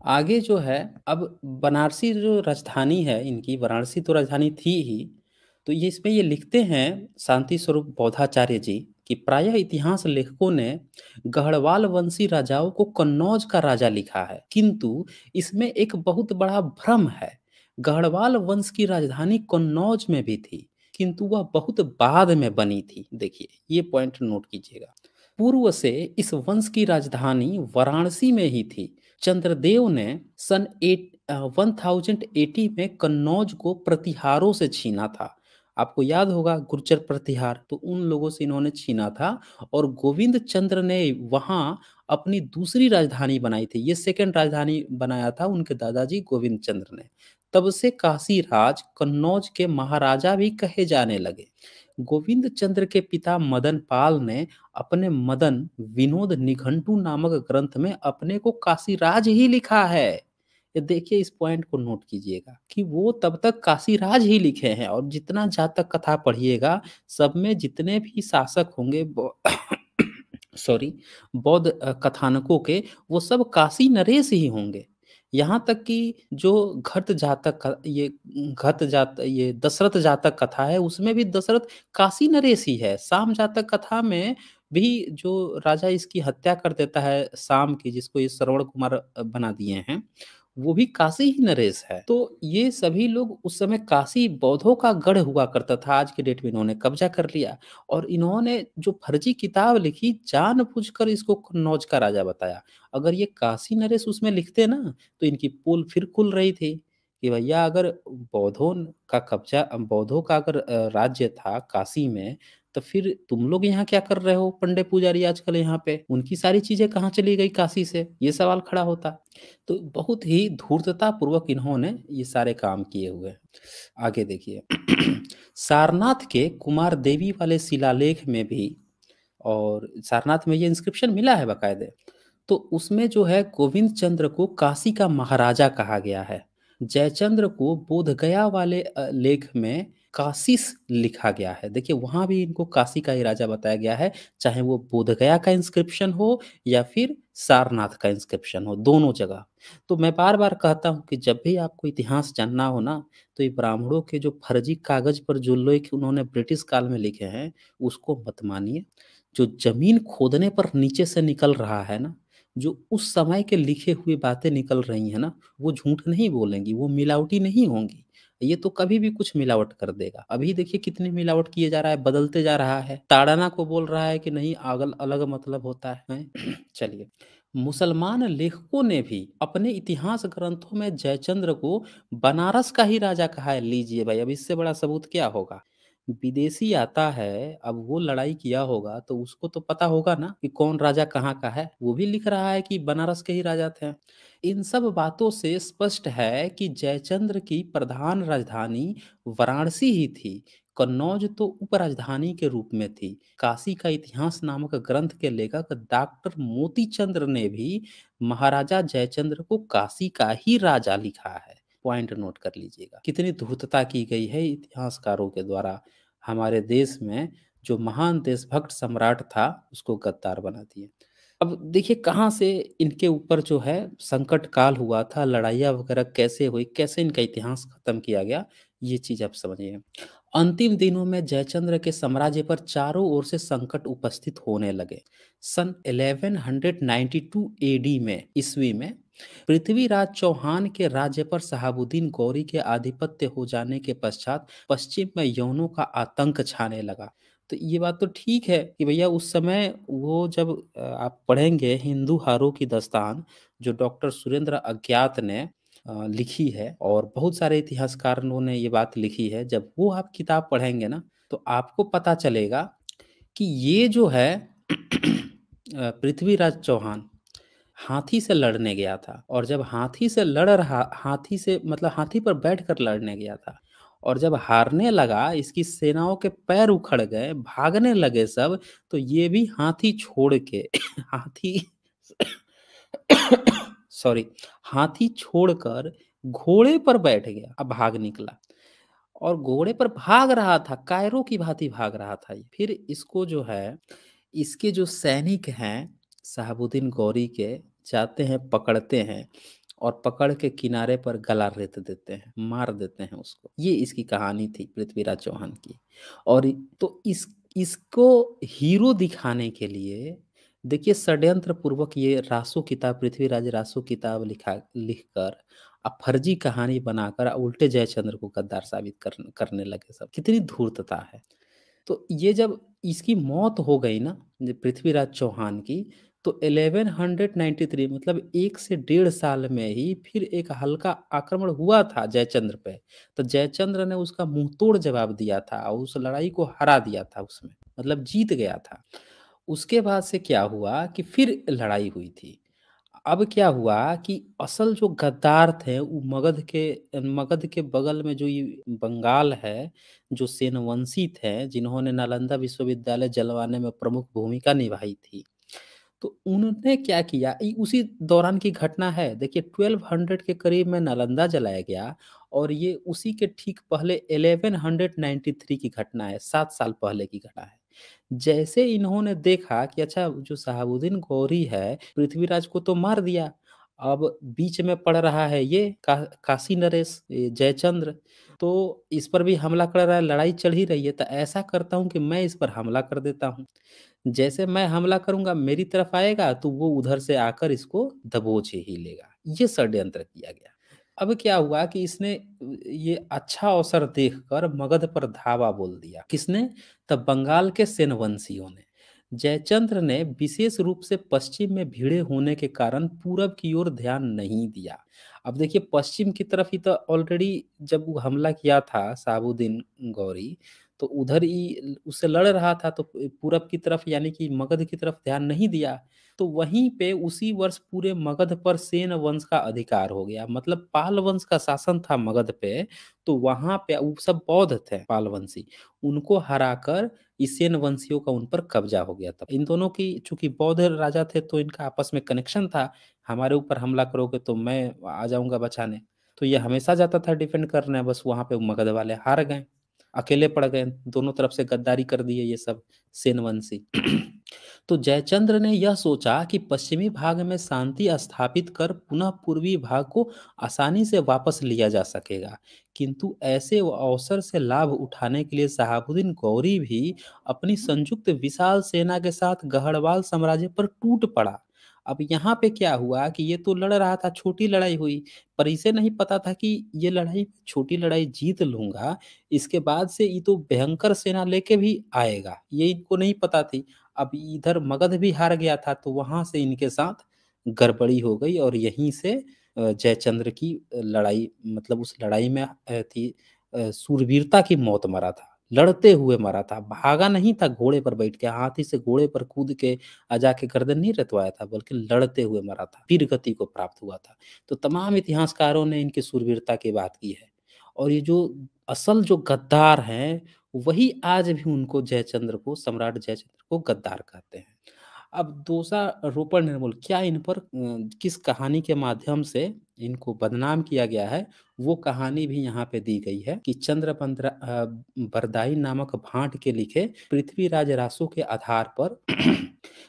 आगे जो है, अब बनारसी जो राजधानी है इनकी, वाराणसी तो राजधानी थी ही, तो ये इसमें ये लिखते हैं शांति स्वरूप बौद्धाचार्य जी कि प्रायः इतिहास लेखकों ने गढ़वाल वंशी राजाओं को कन्नौज का राजा लिखा है, किंतु इसमें एक बहुत बड़ा भ्रम है। गढ़वाल वंश की राजधानी कन्नौज में भी थी, किंतु वह बहुत बाद में बनी थी। देखिए, ये पॉइंट नोट कीजिएगा। पूर्व से इस वंश की राजधानी वाराणसी में ही थी। चंद्रदेव ने सन 1080 में कन्नौज को प्रतिहारों से छीना था। आपको याद होगा गुर्जर प्रतिहार, तो उन लोगों से इन्होंने छीना था और गोविंद चंद्र ने वहां अपनी दूसरी राजधानी बनाई थी। ये सेकंड राजधानी बनाया था उनके दादाजी गोविंद चंद्र ने। तब से काशी राज कन्नौज के महाराजा भी कहे जाने लगे। गोविंद चंद्र के पिता मदन पाल ने अपने मदन विनोद निघंटू नामक ग्रंथ में अपने को काशीराज ही लिखा है। ये देखिए, इस पॉइंट को नोट कीजिएगा कि वो तब तक काशीराज ही लिखे हैं, और जितना जातक कथा पढ़िएगा सब में जितने भी शासक होंगे सॉरी, बौद्ध कथानकों के, वो सब काशी नरेश ही होंगे। यहाँ तक कि जो ये दशरथ जातक कथा है उसमें भी दशरथ काशी नरेश ही है। साम जातक कथा में भी जो राजा इसकी हत्या कर देता है साम की, जिसको ये श्रवण कुमार बना दिए हैं, वो भी काशी ही नरेश है। तो ये सभी लोग उस समय, काशी बौद्धों का गढ़ हुआ करता था, आज के डेट में इन्होंने कब्जा कर लिया। और इन्होंने जो फर्जी किताब लिखी, जानबूझकर इसको कन्नौज का राजा बताया। अगर ये काशी नरेश उसमें लिखते ना, तो इनकी पोल फिर खुल रही थी कि भैया, अगर बौद्धों का अगर राज्य था काशी में, तो फिर तुम लोग यहाँ क्या कर रहे हो पंडे पुजारी आजकल यहाँ पे? उनकी सारी चीजें कहाँ चली गई काशी से? ये सवाल खड़ा होता। तो बहुत ही धूर्तता पूर्वक इन्होंने ये सारे काम किए हुए हैं। आगे देखिए सारनाथ के कुमार देवी वाले शिलालेख में भी, और सारनाथ में ये इंस्क्रिप्शन मिला है बाकायदे, तो उसमें जो है गोविंद चंद्र को काशी का महाराजा कहा गया है। जयचंद्र को बोधगया वाले लेख में काशीस लिखा गया है। देखिए, वहां भी इनको काशी का ही राजा बताया गया है, चाहे वो बोधगया का इंस्क्रिप्शन हो या फिर सारनाथ का इंस्क्रिप्शन हो, दोनों जगह। तो मैं बार बार कहता हूँ कि जब भी आपको इतिहास जानना हो ना, तो ये ब्राह्मणों के जो फर्जी कागज पर जो लेख उन्होंने ब्रिटिश काल में लिखे हैं, उसको मत मानिए। जो जमीन खोदने पर नीचे से निकल रहा है ना, जो उस समय के लिखे हुए बातें निकल रही हैं ना, वो झूठ नहीं बोलेंगी, वो मिलावटी नहीं होंगी। ये तो कभी भी कुछ मिलावट कर देगा। अभी देखिए कितनी मिलावट किए जा रहा है, बदलते जा रहा है। ताड़ना को बोल रहा है कि नहीं, अगल अलग मतलब होता है। चलिए, मुसलमान लेखकों ने भी अपने इतिहास ग्रंथों में जयचंद्र को बनारस का ही राजा कहा है। लीजिए भाई, अब इससे बड़ा सबूत क्या होगा? विदेशी आता है, अब वो लड़ाई किया होगा तो उसको तो पता होगा ना कि कौन राजा कहाँ का है। वो भी लिख रहा है कि बनारस के ही राजा थे। इन सब बातों से स्पष्ट है कि जयचंद्र की प्रधान राजधानी वाराणसी ही थी। कन्नौज तो उपराजधानी के रूप में थी। काशी का इतिहास नामक ग्रंथ के लेखक डॉक्टर मोती चंद्र ने भी महाराजा जयचंद्र को काशी का ही राजा लिखा है। पॉइंट नोट कर लीजिएगा, कितनी धूर्तता की गई है इतिहासकारों के द्वारा। हमारे देश में जो महान देशभक्त सम्राट था, उसको गद्दार बना दिए। अब देखिए कहाँ से इनके ऊपर जो है संकट काल हुआ था, लड़ाइयाँ वगैरह कैसे हुई, कैसे इनका इतिहास खत्म किया गया, ये चीज आप समझिए। अंतिम दिनों में जयचंद्र के साम्राज्य पर चारों ओर से संकट उपस्थित होने लगे। सन 1192 एडी में, ईस्वी में, पृथ्वीराज चौहान के राज्य पर शहाबुद्दीन गौरी के आधिपत्य हो जाने के पश्चात पश्चिम में यवनों का आतंक छाने लगा। तो ये बात तो ठीक है कि भैया उस समय वो जब आप पढ़ेंगे हिंदू हारों की दास्तान, जो डॉक्टर सुरेंद्र अज्ञात ने लिखी है, और बहुत सारे इतिहासकारों ने ये बात लिखी है, जब वो आप किताब पढ़ेंगे ना, तो आपको पता चलेगा कि ये जो है पृथ्वीराज चौहान हाथी से लड़ने गया था, और जब हाथी से लड़ रहा, हाथी से मतलब हाथी पर बैठकर लड़ने गया था, और जब हारने लगा, इसकी सेनाओं के पैर उखड़ गए, भागने लगे सब, तो ये भी हाथी छोड़ के हाथी सॉरी, हाथी छोड़कर घोड़े पर बैठ गया, अब भाग निकला, और घोड़े पर भाग रहा था, कायरों की भांति भाग रहा था ये। फिर इसको जो है, इसके जो सैनिक हैं शहाबुद्दीन गौरी के, जाते हैं पकड़ते हैं, और पकड़ के किनारे पर गला रेत देते हैं, मार देते हैं उसको। ये इसकी कहानी थी पृथ्वीराज चौहान की। और तो इसको हीरो दिखाने के लिए देखिए षड्यंत्र पूर्वक ये रासो किताब, पृथ्वीराज रासो किताब लिखकर अब फर्जी कहानी बनाकर उल्टे जयचंद्र को गद्दार साबित करने लगे। सब कितनी धूर्तता है। तो ये जब इसकी मौत हो गई ना, ये पृथ्वीराज चौहान की, तो 1193 मतलब 1 से 1.5 साल में ही फिर एक हल्का आक्रमण हुआ था जयचंद्र पे। तो जयचंद्र ने उसका मुंह तोड़ जवाब दिया था और उस लड़ाई को हरा दिया था उसमें, मतलब जीत गया था। उसके बाद से क्या हुआ कि फिर लड़ाई हुई थी। अब क्या हुआ कि असल जो गद्दार थे वो मगध के बगल में जो ये बंगाल है, जो सेनवंशी थे जिन्होंने नालंदा विश्वविद्यालय जलवाने में प्रमुख भूमिका निभाई थी। तो उन्होंने क्या किया, उसी दौरान की घटना है। देखिए 1200 के करीब में नालंदा जलाया गया और ये उसी के ठीक पहले 1193 की घटना है, 7 साल पहले की घटना है। जैसे इन्होंने देखा कि अच्छा जो शहाबुद्दीन गौरी है, पृथ्वीराज को तो मार दिया, अब बीच में पड़ रहा है ये काशी नरेश ये जयचंद्र, तो इस पर भी हमला कर रहा है, लड़ाई चल ही रही है, तो ऐसा करता हूँ कि मैं इस पर हमला कर देता हूँ। जैसे मैं हमला करूँगा मेरी तरफ आएगा तो वो उधर से आकर इसको दबोच ही लेगा। ये षड्यंत्र किया गया। अब क्या हुआ कि इसने ये अच्छा अवसर देखकर मगध पर धावा बोल दिया। किसने? तब बंगाल के सेनवंशियों ने। जयचंद्र ने विशेष रूप से पश्चिम में भीड़े होने के कारण पूरब की ओर ध्यान नहीं दिया। अब देखिए पश्चिम की तरफ ही तो ऑलरेडी जब वो हमला किया था शहाबुद्दीन गौरी, तो उधर ही उससे लड़ रहा था, तो पूरब की तरफ यानी कि मगध की तरफ ध्यान नहीं दिया। तो वहीं पे उसी वर्ष पूरे मगध पर सेन वंश का अधिकार हो गया, मतलब पाल वंश का शासन था मगध पे। तो वहां पे वो सब बौद्ध थे पाल वंशी, उनको हराकर इस सेन वंशियों का उन पर कब्जा हो गया था। इन दोनों की चूंकि बौद्ध राजा थे तो इनका आपस में कनेक्शन था, हमारे ऊपर हमला करोगे तो मैं आ जाऊंगा बचाने। तो ये हमेशा जाता था डिफेंड करने, बस वहां पे मगध वाले हार गए, अकेले पड़ गए, दोनों तरफ से गद्दारी कर दिए ये सब सेनवंशी। तो जयचंद्र ने यह सोचा कि पश्चिमी भाग में शांति स्थापित कर पुनः पूर्वी भाग को आसानी से वापस लिया जा सकेगा। किंतु ऐसे अवसर से लाभ उठाने के लिए शहाबुद्दीन गौरी भी अपनी संयुक्त विशाल सेना के साथ गढ़वाल साम्राज्य पर टूट पड़ा। अब यहाँ पे क्या हुआ कि ये तो लड़ रहा था, छोटी लड़ाई हुई, पर इसे नहीं पता था कि ये लड़ाई, छोटी लड़ाई जीत लूंगा, इसके बाद से ये तो भयंकर सेना लेके भी आएगा, ये इनको नहीं पता थी। अब इधर मगध भी हार गया था तो वहां से इनके साथ गड़बड़ी हो गई और यहीं से जयचंद्र की लड़ाई, मतलब उस लड़ाई में थी सूरवीरता की मौत मरा था, लड़ते हुए मरा था, भागा नहीं था घोड़े पर बैठ के, हाथी से घोड़े पर कूद के जाके गर्दन नहीं रतवाया था, बल्कि लड़ते हुए मरा था, वीर गति को प्राप्त हुआ था। तो तमाम इतिहासकारों ने इनकी सूरवीरता की बात की है। और ये जो असल जो गद्दार हैं, वही आज भी उनको जयचंद्र को, सम्राट जयचंद्र को गद्दार कहते हैं। अब दोषारोपण निर्मूल क्या इन पर किस कहानी के माध्यम से इनको बदनाम किया गया है, वो कहानी भी यहाँ पे दी गई है कि बरदाई नामक भाट के लिखे पृथ्वीराज रासो के आधार पर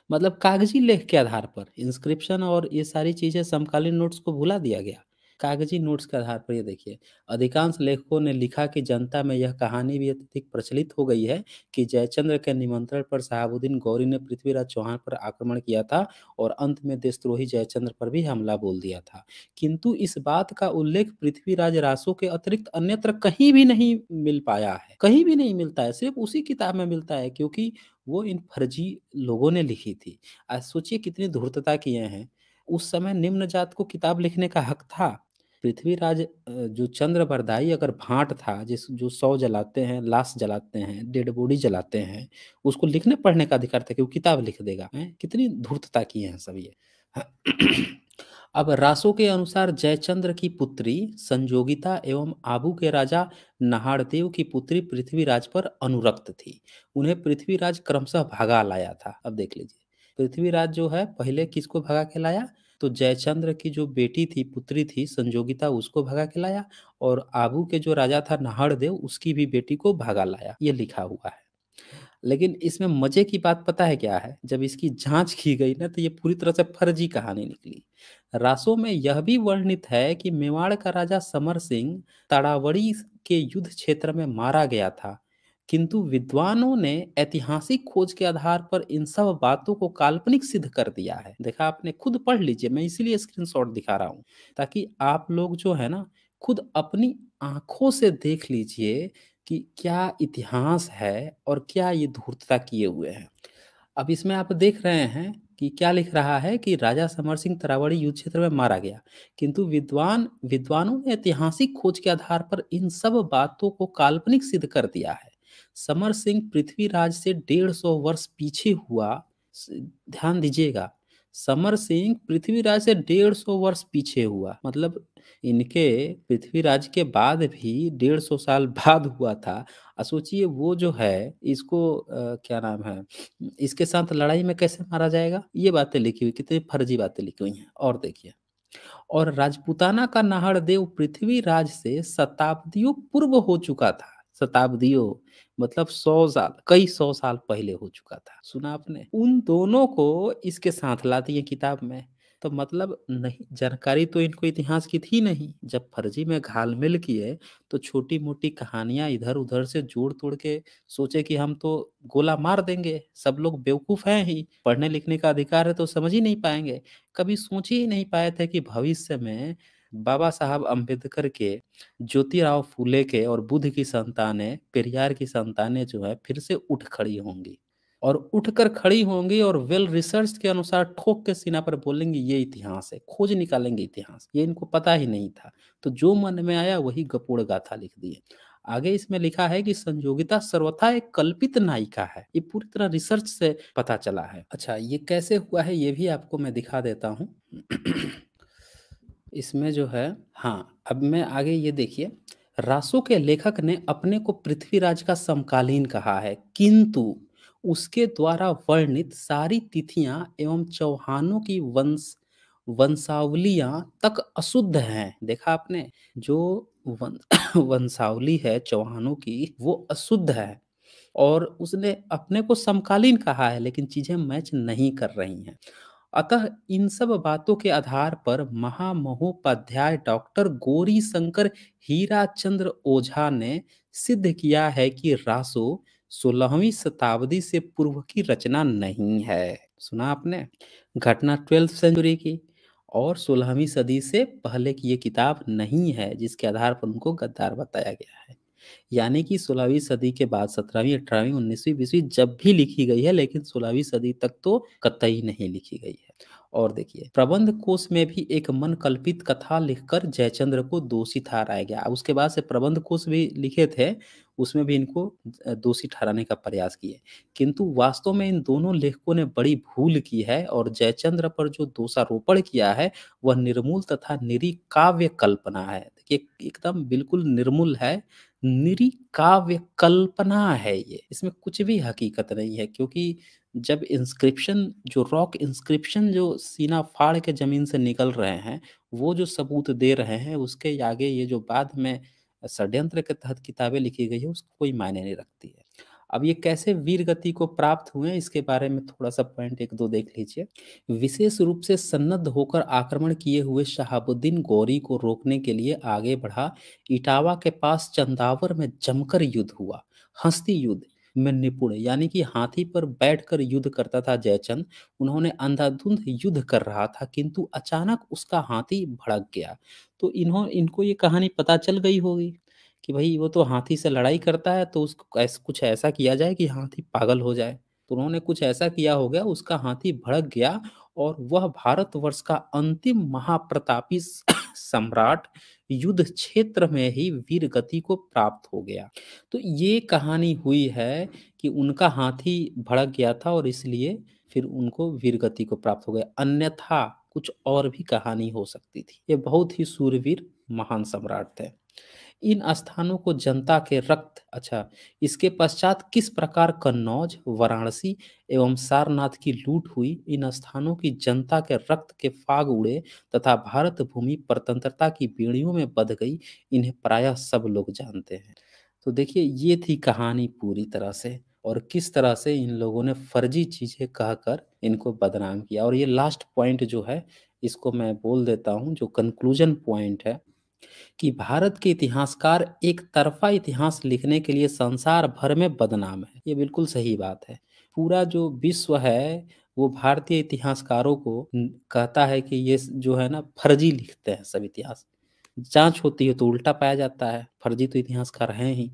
मतलब कागजी लेख के आधार पर इंस्क्रिप्शन और ये सारी चीजें समकालीन नोट्स को भुला दिया गया। कागजी नोट्स के आधार पर ये देखिए, अधिकांश लेखकों ने लिखा कि जनता में यह कहानी भी अत्यधिक प्रचलित हो गई है कि जयचंद्र के निमंत्रण पर शहाबुद्दीन गौरी ने पृथ्वीराज चौहान पर आक्रमण किया था और अंत में देशद्रोही जयचंद्र पर भी हमला बोल दिया था। किंतु इस बात का उल्लेख पृथ्वीराज रासो के अतिरिक्त अन्यत्र कहीं भी नहीं मिल पाया है, कहीं भी नहीं मिलता है, सिर्फ उसी किताब में मिलता है, क्योंकि वो इन फर्जी लोगों ने लिखी थी। आज सोचिए कितनी धूर्तता किए हैं। उस समय निम्न जात को किताब लिखने का हक था। पृथ्वीराज जो चंद्र बरदाई अगर भाट था, जिस जो शव जलाते हैं, लाश जलाते हैं, डेड बॉडी जलाते हैं, उसको लिखने पढ़ने का अधिकार था कि वो किताब लिख देगा। हैं? कितनी धूर्तता की है सब ये। अब रासो के अनुसार जयचंद्र की पुत्री संजोगिता एवं आबू के राजा नाहरदेव की पुत्री पृथ्वीराज पर अनुरक्त थी। उन्हें पृथ्वीराज क्रमशः भगा लाया था। अब देख लीजिए, पृथ्वीराज जो है पहले किसको भगा के लाया, तो जयचंद्र की जो बेटी थी, पुत्री थी संजोगिता, उसको भगा के लाया, और आबू के जो राजा था नाहरदेव, उसकी भी बेटी को भगा लाया, ये लिखा हुआ है। लेकिन इसमें मज़े की बात पता है क्या है? जब इसकी जाँच की गई ना तो ये पूरी तरह से फर्जी कहानी निकली। रासो में यह भी वर्णित है कि मेवाड़ का राजा समर सिंह तड़ावड़ी के युद्ध क्षेत्र में मारा गया था, किंतु विद्वानों ने ऐतिहासिक खोज के आधार पर इन सब बातों को काल्पनिक सिद्ध कर दिया है। देखा आपने, खुद पढ़ लीजिए, मैं इसीलिए स्क्रीनशॉट दिखा रहा हूँ, ताकि आप लोग जो है ना खुद अपनी आँखों से देख लीजिए कि क्या इतिहास है और क्या ये धूर्तता किए हुए हैं। अब इसमें आप देख रहे हैं कि क्या लिख रहा है कि राजा समर सिंह तरावड़ी युद्ध क्षेत्र में मारा गया, किंतु विद्वानों ने ऐतिहासिक खोज के आधार पर इन सब बातों को काल्पनिक सिद्ध कर दिया है। समर सिंह पृथ्वीराज से 150 वर्ष पीछे हुआ। ध्यान दीजिएगा, समर सिंह पृथ्वीराज से 150 वर्ष पीछे हुआ, मतलब इनके पृथ्वीराज के बाद भी 150 साल बाद हुआ था। सोचिए वो जो है इसको क्या नाम है, इसके साथ लड़ाई में कैसे मारा जाएगा, ये बातें लिखी हुई, कितनी फर्जी बातें लिखी हुई हैं। और देखिए, और राजपूताना का नाहरदेव पृथ्वीराज से शताब्दियों पूर्व हो चुका था। शताब्दियों मतलब 100 साल, कई 100 साल पहले हो चुका था। सुना आपने? उन दोनों को इसके साथ ला दिए किताब में। तो मतलब नहीं, जानकारी तो इनको इतिहास की थी नहीं। जब फर्जी में घालमेल किए तो छोटी मोटी कहानियां इधर उधर से जोड़ तोड़ के सोचे कि हम तो गोला मार देंगे, सब लोग बेवकूफ हैं ही, पढ़ने लिखने का अधिकार है तो समझ ही नहीं पाएंगे। कभी सोच ही नहीं पाए थे कि भविष्य में बाबा साहब अम्बेडकर के, ज्योतिराव फूले के और बुद्ध की संतानें, पेरियार की संतानें जो है फिर से उठ खड़ी होंगी, और उठकर खड़ी होंगी और वेल रिसर्च के अनुसार ठोक के सीना पर बोलेंगी ये इतिहास है, खोज निकालेंगे इतिहास। ये इनको पता ही नहीं था, तो जो मन में आया वही गपोड़ गाथा लिख दिए। आगे इसमें लिखा है कि संयोगिता सर्वथा एक कल्पित नायिका है। ये पूरी तरह रिसर्च से पता चला है। अच्छा, ये कैसे हुआ है ये भी आपको मैं दिखा देता हूँ। इसमें जो है, हाँ, अब मैं आगे ये देखिए, रासो के लेखक ने अपने को पृथ्वीराज का समकालीन कहा है, किंतु उसके द्वारा वर्णित सारी तिथियां एवं चौहानों की वंशावलियां तक अशुद्ध हैं। देखा आपने, जो वन, वंशावली है चौहानों की वो अशुद्ध है, और उसने अपने को समकालीन कहा है, लेकिन चीजें मैच नहीं कर रही हैं। अतः इन सब बातों के आधार पर महामहोपाध्याय डॉक्टर गौरी शंकर हीराचंद्र ओझा ने सिद्ध किया है कि रासो 16वीं शताब्दी से पूर्व की रचना नहीं है। सुना आपने? घटना 12th सेंचुरी की और 16वीं सदी से पहले की ये किताब नहीं है, जिसके आधार पर उनको गद्दार बताया गया है। यानी कि 16वीं सदी के बाद 17वीं, 18वीं, 19वीं, 20वीं जब भी लिखी गई है, लेकिन 16वीं सदी तक तो कतई नहीं लिखी गई है। और देखिए, प्रबंध कोश में भी एक मन कल्पित कथा लिखकर जयचंद्र को दोषी ठहराया गया। अब उसके बाद से प्रबंध कोश भी लिखे थे, उसमें भी इनको दोषी ठहराने का प्रयास किए, किंतु वास्तव में इन दोनों लेखकों ने बड़ी भूल की है, और जयचंद्र पर जो दोषारोपण किया है वह निर्मूल तथा निरी काव्य कल्पना है। देखिए, एकदम बिल्कुल निर्मूल है, निरी काव्य कल्पना है ये, इसमें कुछ भी हकीकत नहीं है। क्योंकि जब इंस्क्रिप्शन, जो रॉक इंस्क्रिप्शन जो सीना फाड़ के जमीन से निकल रहे हैं, वो जो सबूत दे रहे हैं, उसके आगे ये जो बाद में षड्यंत्र के तहत किताबें लिखी गई है उसको कोई मायने नहीं रखती है। अब ये कैसे वीर गति को प्राप्त हुए, इसके बारे में थोड़ा सा पॉइंट एक दो देख लीजिए। विशेष रूप से सन्नद्ध होकर आक्रमण किए हुए शहाबुद्दीन गौरी को रोकने के लिए आगे बढ़ा। इटावा के पास चंदावर में जमकर युद्ध हुआ। हस्ती युद्ध में निपुण, यानी कि हाथी पर बैठकर युद्ध करता था जयचंद। उन्होंने अंधाधुंध युद्ध कर रहा था, किंतु अचानक उसका हाथी भड़क गया। तो इनको ये कहानी पता चल गई होगी कि भाई वो तो हाथी से लड़ाई करता है, तो उसको कुछ ऐसा किया जाए कि हाथी पागल हो जाए। तो उन्होंने कुछ ऐसा किया हो गया, उसका हाथी भड़क गया, और वह भारतवर्ष का अंतिम महाप्रतापी सम्राट युद्ध क्षेत्र में ही वीर गति को प्राप्त हो गया। तो ये कहानी हुई है कि उनका हाथी भड़क गया था और इसलिए फिर उनको वीरगति को प्राप्त हो गया, अन्यथा कुछ और भी कहानी हो सकती थी। ये बहुत ही सूरवीर महान सम्राट थे। इन स्थानों को जनता के रक्त, अच्छा, इसके पश्चात किस प्रकार कन्नौज, वाराणसी एवं सारनाथ की लूट हुई, इन स्थानों की जनता के रक्त के फाग उड़े तथा भारत भूमि परतंत्रता की बेड़ियों में बंध गई, इन्हें प्रायः सब लोग जानते हैं। तो देखिए, ये थी कहानी पूरी तरह से, और किस तरह से इन लोगों ने फर्जी चीज़ें कहकर इनको बदनाम किया। और ये लास्ट पॉइंट जो है, इसको मैं बोल देता हूँ, जो कंक्लूजन पॉइंट है कि भारत के इतिहासकार एक तरफा इतिहास लिखने के लिए संसार भर में बदनाम है। ये बिल्कुल सही बात है। पूरा जो विश्व है, वो भारतीय इतिहासकारों को कहता है कि ये जो है ना, फर्जी लिखते हैं सब इतिहास। जाँच होती है तो उल्टा पाया जाता है, फर्जी तो इतिहासकार हैं ही।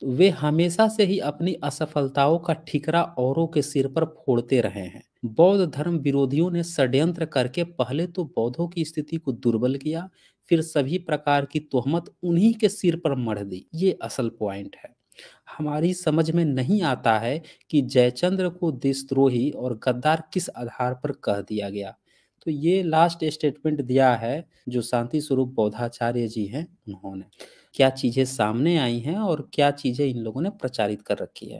तो वे हमेशा से ही अपनी असफलताओं का ठिकरा औरों के सिर पर फोड़ते रहे हैं। बौद्ध धर्म विरोधियों ने षड्यंत्र करके पहले तो बौद्धों की स्थिति को दुर्बल किया, फिर सभी प्रकार की तोहमत उन्हीं के सिर पर मढ़ दी। ये असल पॉइंट है। हमारी समझ में नहीं आता है कि जयचंद्र को देशद्रोही और गद्दार किस आधार पर कह दिया गया। तो ये लास्ट स्टेटमेंट दिया है जो शांति स्वरूप बौद्धाचार्य जी हैं, उन्होंने। क्या चीज़ें सामने आई हैं और क्या चीज़ें इन लोगों ने प्रचारित कर रखी है।